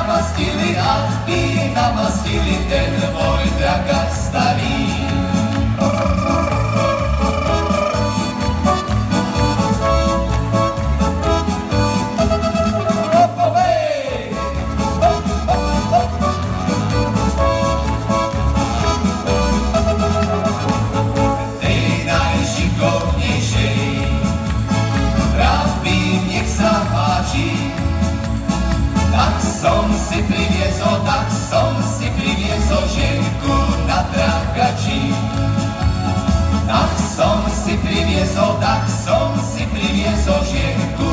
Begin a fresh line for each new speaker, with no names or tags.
namastili a ty namastili ten môj drakár starý. Tak som si priviezol ženku na dragači. Tak som si priviezol ženku